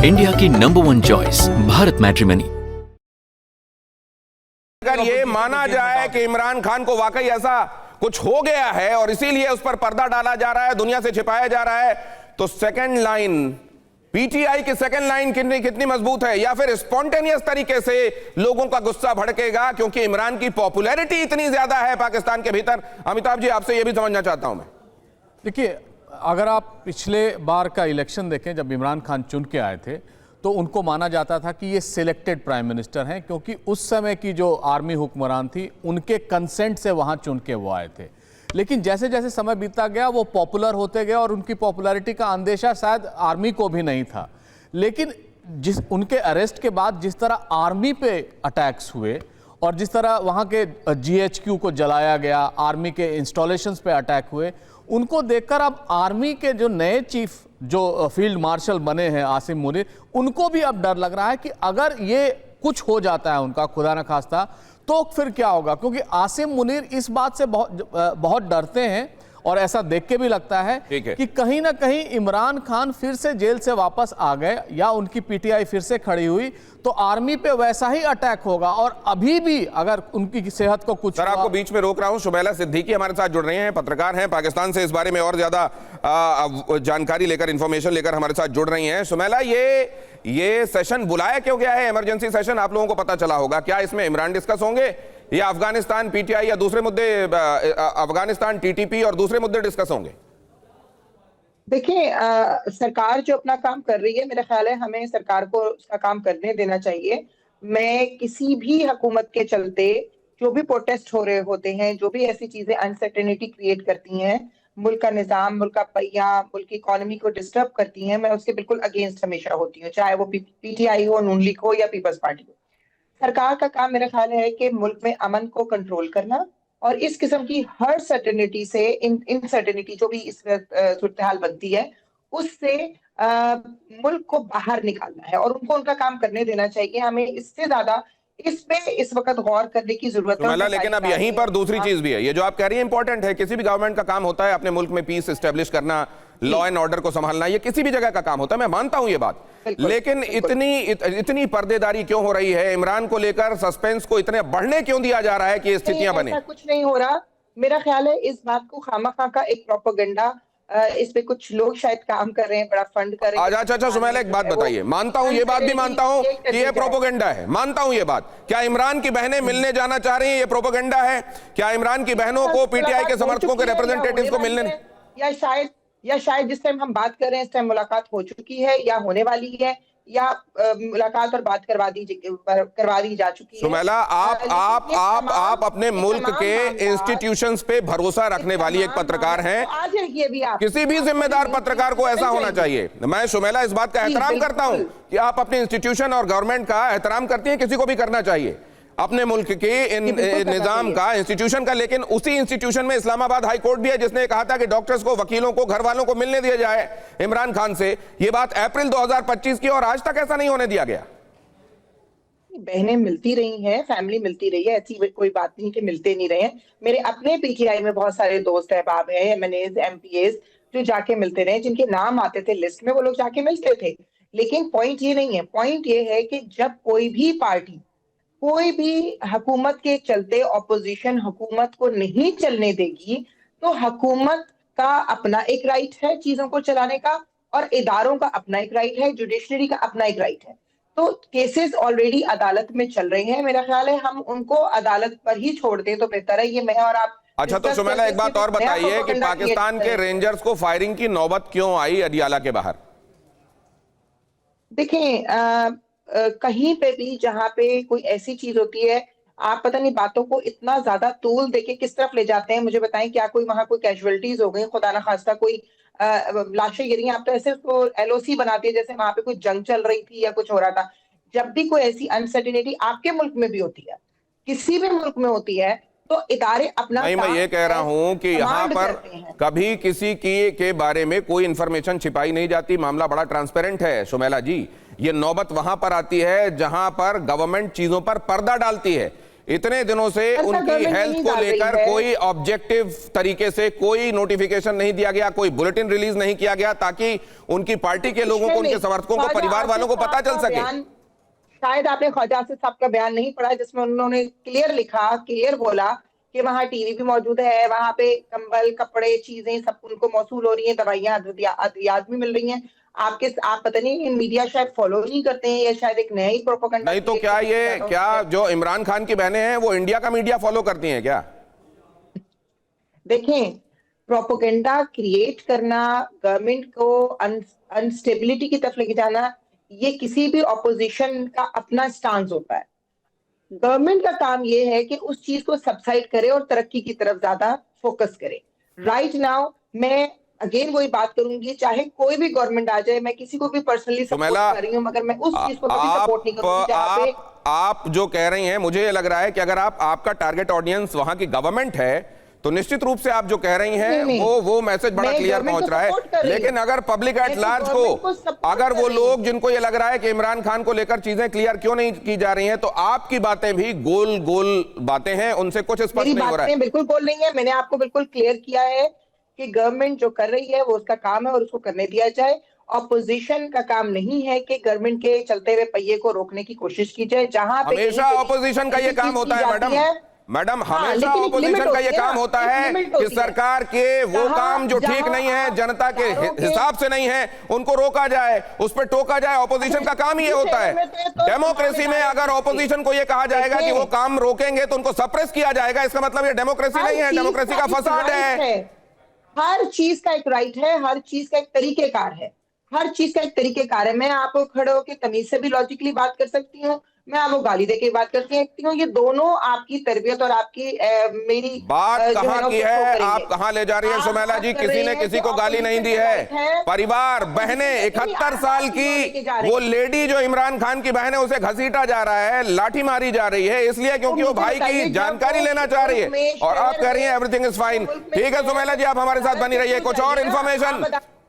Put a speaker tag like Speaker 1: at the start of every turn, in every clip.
Speaker 1: India की number 1 choice Bharat matrimony.
Speaker 2: अगर ये माना जाए कि इमरान खान को वाकई ऐसा कुछ हो गया है और इसीलिए उस पर पर्दा डाला जा रहा है, दुनिया से छिपाया जा रहा है, तो सेकंड लाइन पीटीआई की सेकंड लाइन कितनी मजबूत है? या फिर स्पॉन्टेनियस तरीके से लोगों का गुस्सा भड़केगा क्योंकि इमरान की पॉपुलैरिटी इतनी ज्यादा है पाकिस्तान के भीतर? अमिताभ जी, आपसे यह भी समझना चाहता हूं मैं।
Speaker 3: देखिए, अगर आप पिछले बार का इलेक्शन देखें, जब इमरान खान चुन के आए थे तो उनको माना जाता था कि ये सिलेक्टेड प्राइम मिनिस्टर हैं, क्योंकि उस समय की जो आर्मी हुक्मरान थी उनके कंसेंट से वहां चुन के वो आए थे। लेकिन जैसे जैसे समय बीतता गया वो पॉपुलर होते गए और उनकी पॉपुलैरिटी का अंदेशा शायद आर्मी को भी नहीं था। लेकिन जिस उनके अरेस्ट के बाद जिस तरह आर्मी पे अटैक्स हुए और जिस तरह वहाँ के जीएचक्यू को जलाया गया, आर्मी के इंस्टॉलेशंस पे अटैक हुए, उनको देखकर अब आर्मी के जो नए चीफ जो फील्ड मार्शल बने हैं आसिम मुनीर, उनको भी अब डर लग रहा है कि अगर ये कुछ हो जाता है उनका, खुदा न खास्ता, तो फिर क्या होगा। क्योंकि आसिम मुनीर इस बात से बहुत डरते हैं और ऐसा देख के भी लगता है कि कहीं ना कहीं इमरान खान फिर से जेल से वापस आ गए या उनकी पीटीआई फिर से खड़ी हुई तो आर्मी पे वैसा ही अटैक होगा। और अभी भी अगर उनकी सेहत को कुछ,
Speaker 2: सर आपको बीच में रोक रहा हूं, शुमैला सिद्दीकी हमारे साथ जुड़ रहे हैं, पत्रकार हैं, पाकिस्तान से इस बारे में और ज्यादा जानकारी लेकर, इंफॉर्मेशन लेकर हमारे साथ जुड़ रही हैं। शुमैला, ये सेशन बुलाया क्यों गया है? इमरजेंसी सेशन आप लोगों को पता चला होगा। क्या इसमें इमरान डिस्कस होंगे या अफगानिस्तान पीटीआई या दूसरे मुद्दे, अफगानिस्तान टीटीपी और दूसरे मुद्दे डिस्कस होंगे?
Speaker 4: देखिए, सरकार जो अपना काम कर रही है, मेरा ख्याल है हमें सरकार को उसका काम करने देना चाहिए। मैं किसी भी हुकूमत के चलते जो भी प्रोटेस्ट हो रहे होते हैं, जो भी ऐसी चीजें अनसर्टेनिटी क्रिएट करती हैं, मुल्क का निजाम, मुल्क का पहिया, मुल्क की इकोनॉमी को डिस्टर्ब करती हैं, मैं उसके बिल्कुल अगेंस्ट हमेशा होती हूँ, चाहे वो पीटीआई हो, नून लीग हो या पीपल्स पार्टी हो। सरकार का काम मेरा ख्याल है कि मुल्क में अमन को कंट्रोल करना और इस किस्म की हर सर्टेनिटी से, इनसर्टेनिटी जो भी इस सूरत हाल बनती है, उससे मुल्क को बाहर निकालना है और उनको उनका काम करने देना चाहिए। हमें इससे ज्यादा इस पे इस वक्त गौर करने की जरूरत है।
Speaker 2: लेकिन अब यहीं पर दूसरी चीज भी है, ये जो आप कह रही है इंपॉर्टेंट है। किसी भी गवर्नमेंट का काम होता है अपने मुल्क में पीस एस्टेब्लिश करना, लॉ एंड ऑर्डर को संभालना, ये किसी भी जगह का काम होता है, मैं मानता हूं ये बात। लेकिन इतनी पर्देदारी क्यों हो रही है? इमरान को लेकर सस्पेंस को इतने बढ़ने क्यों दिया जा रहा है कि ये स्थितियां बने?
Speaker 4: कुछ नहीं हो रहा। मेरा ख्याल है इस बात को खामखा का एक प्रोपेगेंडा, इस पे कुछ लोग शायद काम कर रहे हैं, बड़ा फंड कर रहे हैं।
Speaker 2: अच्छा सुमैला, एक बात बताइए, मानता हूं ये बात भी मानता हूं कि ये प्रोपेगेंडा है, मानता हूं ये बात। क्या इमरान की बहनें मिलने जाना चाह रही हैं, ये प्रोपेगेंडा है? क्या इमरान की बहनों को पीटीआई के समर्थकों के रिप्रेजेंटेटिव को मिलने,
Speaker 4: या शायद जिस टाइम हम बात कर रहे हैं इस टाइम मुलाकात हो चुकी है या होने वाली है, या मुलाकात और बात करवा दी जा चुकी है?
Speaker 2: सुमैला, आप अपने मुल्क के इंस्टीट्यूशंस पे भरोसा रखने वाली एक पत्रकार हैं। किसी भी जिम्मेदार पत्रकार को ऐसा होना चाहिए। मैं शुमैला इस बात का एहतराम करता हूं कि आप अपने इंस्टीट्यूशन और गवर्नमेंट का एहतराम करती हैं, किसी को भी करना चाहिए अपने मुल्क के निजाम का, इंस्टीट्यूशन का। लेकिन उसी इंस्टीट्यूशन में इस्लामाबाद हाई कोर्ट भी है जिसने कहा था कि डॉक्टर्स को, वकीलों को, घर वालों को मिलने दिया जाए इमरान खान से। ये बात अप्रैल 2025 की, और आज तक ऐसा नहीं होने दिया गया।
Speaker 4: बहनें मिलती रही हैं, फैमिली मिलती रही है, ऐसी कोई बात नहीं कि मिलते नहीं रहे हैं। मेरे अपने पीटीआई में बहुत सारे दोस्त अहबाब हैं, एमएनएज, एमपीएज, जो जाके मिलते रहे, जिनके नाम आते थे लिस्ट में, वो लोग जाके मिलते थे। लेकिन पॉइंट ये नहीं है, पॉइंट ये है कि जब कोई भी पार्टी, कोई भी हुकूमत के चलते ऑपोजिशन हुकूमत को नहीं चलने देगी, तो हुकूमत का अपना एक राइट है चीजों को चलाने का और इदारों का अपना एक राइट है, जुडिशरी का अपना एक राइट है। तो केसेस ऑलरेडी अदालत में चल रहे हैं, मेरा ख्याल है हम उनको अदालत पर ही छोड़ दें तो बेहतर है। ये मैं और आप।
Speaker 2: अच्छा, तो सुमैला एक बात और बताइए कि पाकिस्तान के रेंजर्स को फायरिंग की नौबत क्यों आई अडियाला के बाहर?
Speaker 4: देखें, कहीं पे भी जहां पे कोई ऐसी चीज होती है, आप पता नहीं बातों को इतना ज्यादा तूल देके किस तरफ ले जाते हैं। मुझे बताएं, क्या कोई वहां कोई कैजुअलिटीज हो गई, खुदा ना खास्ता कोई लाशें गिरी? आप तो ऐसे उसको एलओसी बनाती है जैसे वहां पे कोई जंग चल रही थी या कुछ हो रहा था। जब भी कोई ऐसी अनसर्टेनिटी आपके मुल्क में भी होती है, किसी भी मुल्क में होती है, तो इदारे अपना
Speaker 2: नहीं, मैं ये कह रहा हूं कि यहाँ पर कभी किसी के बारे में कोई इंफॉर्मेशन छिपाई नहीं जाती, मामला बड़ा ट्रांसपेरेंट है शुमैला जी। ये नौबत वहां पर आती है जहां पर गवर्नमेंट चीजों पर पर्दा डालती है। इतने दिनों से
Speaker 4: ऐसा
Speaker 2: उनकी
Speaker 4: गवर्नमेंट
Speaker 2: हेल्थ
Speaker 4: नहीं
Speaker 2: को
Speaker 4: डाल रही
Speaker 2: लेकर
Speaker 4: है।
Speaker 2: कोई ऑब्जेक्टिव तरीके से कोई नोटिफिकेशन नहीं दिया गया, कोई बुलेटिन रिलीज नहीं किया गया ताकि उनकी पार्टी के लोगों को, उनके समर्थकों को, परिवार वालों को पता चल सके।
Speaker 4: शायद आपने ख्वाजा आसिफ साहब का बयान नहीं पढ़ा जिसमें उन्होंने क्लियर बोला कि वहाँ टीवी भी मौजूद है, वहाँ पे कंबल, कपड़े, चीजें सब उनको मौसूल हो रही हैं, दवाइयां अद्वियात भी मिल रही हैं। आप पता नहीं मीडिया शायद फॉलो नहीं करते हैं, या शायद एक नया ही प्रोपेगेंडा।
Speaker 2: नहीं तो क्या जो इमरान खान की बहनें हैं वो इंडिया का मीडिया फॉलो करती हैं क्या?
Speaker 4: देखें, प्रोपेगेंडा क्रिएट करना, गवर्नमेंट को अनस्टेबिलिटी की तरफ लेके जाना, ये किसी भी ऑपोजिशन का अपना स्टांस होता है। गवर्नमेंट का काम ये है कि उस चीज को सबसाइड करे और तरक्की की तरफ ज्यादा फोकस करे। राइट नाउ मैं अगेन वही बात करूंगी, चाहे कोई भी गवर्नमेंट आ जाए, मैं किसी को भी पर्सनली सपोर्ट कर रही हूं, मगर मैं उस चीज को कभी सपोर्ट नहीं करूंगी जहां पे
Speaker 2: आप जो कह रही हैं, मुझे ये लग रहा है कि अगर आपका टारगेट ऑडियंस वहां की गवर्नमेंट है तो निश्चित रूप से आप जो कह रही हैं वो मैसेज बड़ा क्लियर पहुंच रहा है। लेकिन अगर पब्लिक एट लार्ज को, अगर वो लोग जिनको ये लग रहा है कि इमरान खान को लेकर चीजें क्लियर क्यों नहीं की जा रही हैं, तो आपकी बातें भी गोल गोल बातें हैं, उनसे कुछ स्पष्ट नहीं हो रहा है।
Speaker 4: बिल्कुल गोल नहीं है, मैंने आपको बिल्कुल क्लियर किया है कि गवर्नमेंट जो कर रही है वो उसका काम है और उसको करने दिया जाए। ऑपोजिशन का काम नहीं है कि गवर्नमेंट के चलते हुए पहिए को रोकने की कोशिश की जाए। जहां पे
Speaker 2: हमेशा ऑपोजिशन का ये काम होता है मैडम, हमेशा ऑपोजिशन का ये काम होता है कि सरकार के वो काम जो ठीक नहीं है, जनता के हिसाब से नहीं है, उनको रोका जाए, उस पर टोका जाए। ऑपोजिशन का काम ये होता है। डेमोक्रेसी में अगर ऑपोजिशन को ये कहा जाएगा कि वो काम रोकेंगे तो उनको सप्रेस किया जाएगा, इसका मतलब ये डेमोक्रेसी नहीं है, डेमोक्रेसी का फसाद है।
Speaker 4: हर चीज का एक राइट है, हर चीज का एक तरीकेकार है, हर चीज का एक तरीकेकार है। मैं आपको खड़े होकर तमीज से भी लॉजिकली बात कर सकती हूँ, मैं आपको गाली देके बात कर सकती हूँ। ये दोनों आपकी तरबियत और आपकी मेरी
Speaker 2: बात कहाँ की है, आप कहाँ ले जा रही हैं सुमेला जी? किसी ने किसी को गाली नहीं दी है। परिवार, बहनें, 71 साल की वो लेडी जो इमरान खान की बहन है, उसे घसीटा जा रहा है, लाठी मारी जा रही है, इसलिए क्योंकि वो भाई की जानकारी लेना चाह रही है, और आप कह रही हैं एवरीथिंग इज फाइन। ठीक है सुमेला जी, आप हमारे साथ बनी रहिए। कुछ और इंफॉर्मेशन,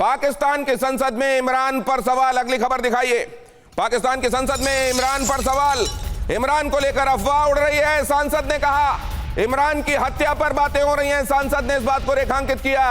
Speaker 2: पाकिस्तान की संसद में इमरान पर सवाल, अगली खबर दिखाइए। पाकिस्तान की संसद में इमरान पर सवाल, इमरान को लेकर अफवाह उड़ रही है। सांसद ने कहा इमरान की हत्या पर बातें हो रही हैं। सांसद ने इस बात को रेखांकित किया।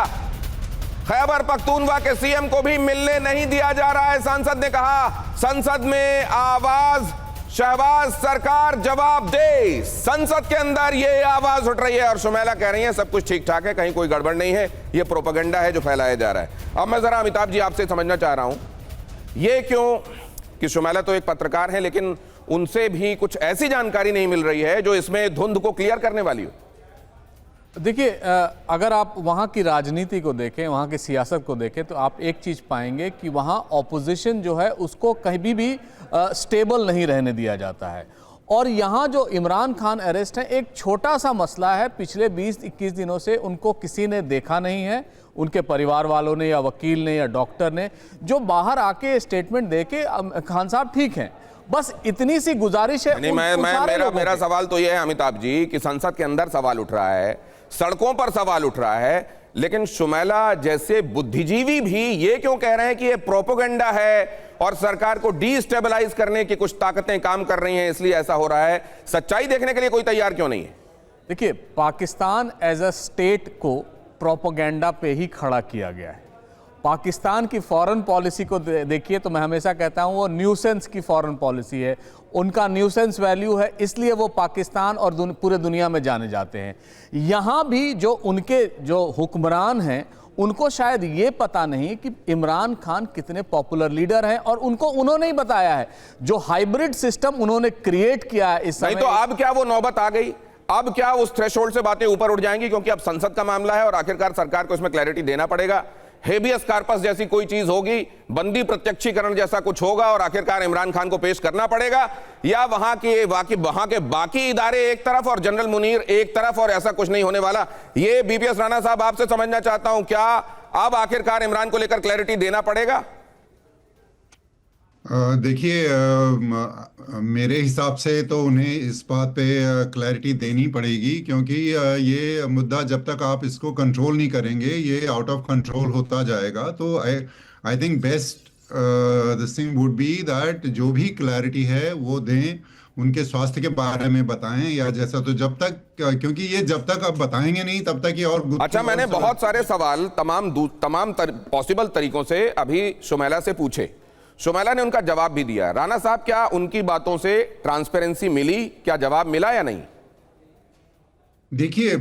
Speaker 2: खैबर पख्तूनख्वा के सीएम को भी मिलने नहीं दिया जा रहा है, सांसद ने कहा। संसद में आवाज, शहबाज सरकार जवाब दे। संसद के अंदर ये आवाज उठ रही है और सुमेला कह रही है सब कुछ ठीक ठाक है, कहीं कोई गड़बड़ नहीं है, ये प्रोपेगेंडा है जो फैलाया जा रहा है। अब मैं जरा अमिताभ जी आपसे समझना चाह रहा हूं, ये क्यों कि सुमेला तो एक पत्रकार है, लेकिन उनसे भी कुछ ऐसी जानकारी नहीं मिल रही है जो इसमें धुंध को क्लियर करने वाली हो।
Speaker 3: देखिए, अगर आप वहाँ की राजनीति को देखें, वहाँ की सियासत को देखें, तो आप एक चीज़ पाएंगे कि वहाँ ऑपोजिशन जो है उसको कहीं भी स्टेबल नहीं रहने दिया जाता है। और यहाँ जो इमरान खान अरेस्ट है, एक छोटा सा मसला है, पिछले 20-21 दिनों से उनको किसी ने देखा नहीं है, उनके परिवार वालों ने या वकील ने या डॉक्टर ने, जो बाहर आके स्टेटमेंट देके खान साहब ठीक हैं, बस इतनी सी गुजारिश है।
Speaker 2: नहीं, मेरा सवाल तो यह है अमिताभ जी कि संसद के अंदर सवाल उठ रहा है, सड़कों पर सवाल उठ रहा है, लेकिन सुमेला जैसे बुद्धिजीवी भी ये क्यों कह रहे हैं कि ये प्रोपेगेंडा है और सरकार को डीस्टेबलाइज करने की कुछ ताकतें काम कर रही हैं, इसलिए ऐसा हो रहा है? सच्चाई देखने के लिए कोई तैयार क्यों नहीं है?
Speaker 3: देखिए, पाकिस्तान एज अ स्टेट को प्रोपेगेंडा पे ही खड़ा किया गया है। पाकिस्तान की फॉरेन पॉलिसी को देखिए तो मैं हमेशा कहता हूँ वो न्यूसेंस की फॉरेन पॉलिसी है, उनका न्यूसेंस वैल्यू है, इसलिए वो पाकिस्तान और पूरे दुनिया में जाने जाते हैं। यहाँ भी जो उनके जो हुक्मरान हैं, उनको शायद ये पता नहीं कि इमरान खान कितने पॉपुलर लीडर हैं, और उनको उन्होंने ही बताया है। जो हाइब्रिड सिस्टम उन्होंने क्रिएट किया है इस समय,
Speaker 2: नहीं तो अब क्या वो नौबत आ गई? अब क्या उस थ्रेशोल्ड से बातें ऊपर उठ जाएंगी? क्योंकि अब संसद का मामला है और आखिरकार सरकार को इसमें क्लैरिटी देना पड़ेगा। हेबियस कार्पस जैसी कोई चीज होगी, बंदी प्रत्यक्षीकरण जैसा कुछ होगा और आखिरकार इमरान खान को पेश करना पड़ेगा, या वहां के बाकी इदारे एक तरफ और जनरल मुनीर एक तरफ, और ऐसा कुछ नहीं होने वाला। ये बीपीएस राणा साहब आपसे समझना चाहता हूं, क्या अब आखिरकार इमरान को लेकर क्लैरिटी देना पड़ेगा?
Speaker 5: देखिए, मेरे हिसाब से तो उन्हें इस बात पे क्लैरिटी देनी पड़ेगी, क्योंकि ये मुद्दा जब तक आप इसको कंट्रोल नहीं करेंगे ये आउट ऑफ कंट्रोल होता जाएगा। तो I think best this thing would be that जो भी क्लैरिटी है वो दें, उनके स्वास्थ्य के बारे में बताएं या जैसा, तो जब तक, क्योंकि ये जब तक आप बताएंगे नहीं तब तक ये और
Speaker 2: अच्छा, मैंने बहुत सारे सवाल तमाम पॉसिबल तरीकों से अभी शुमैला से पूछे, शुमैला ने उनका जवाब भी दिया। राणा साहब, क्या उनकी बातों से ट्रांसपेरेंसी मिली, क्या जवाब मिला या नहीं?
Speaker 5: देखिए,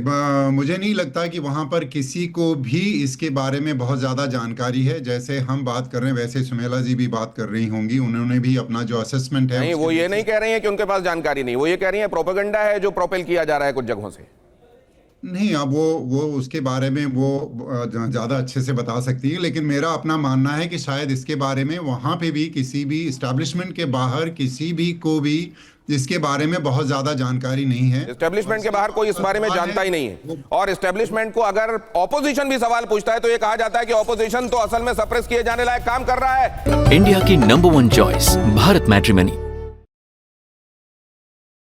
Speaker 5: मुझे नहीं लगता कि वहां पर किसी को भी इसके बारे में बहुत ज़्यादा जानकारी है। जैसे हम बात कर रहे हैं वैसे सुमेला जी भी बात कर रही होंगी, उन्होंने भी अपना जो असेसमेंट है
Speaker 2: नहीं, वो ये नहीं कह रही हैं कि उनके पास जानकारी नहीं, वो ये कह रही हैं प्रोपेगेंडा है जो प्रोपेल किया जा रहा है कुछ जगहों से।
Speaker 5: नहीं, अब वो उसके बारे में वो ज़्यादा अच्छे से बता सकती है, लेकिन मेरा अपना मानना है कि शायद इसके बारे में वहाँ पे भी किसी भी इस्टेब्लिशमेंट के बाहर किसी भी को भी इसके बारे में बहुत ज़्यादा जानकारी नहीं है।
Speaker 2: इस्टेब्लिशमेंट के बाहर कोई इस बारे में जानता ही नहीं है, और इस्टेब्लिशमेंट को अगर ऑपोजिशन भी सवाल पूछता है तो ये कहा जाता है कि ऑपोजिशन तो असल में सप्रेस किए जाने लायक काम कर रहा है।
Speaker 1: इंडिया की नंबर 1 चॉइस भारत मैट्रिमनी।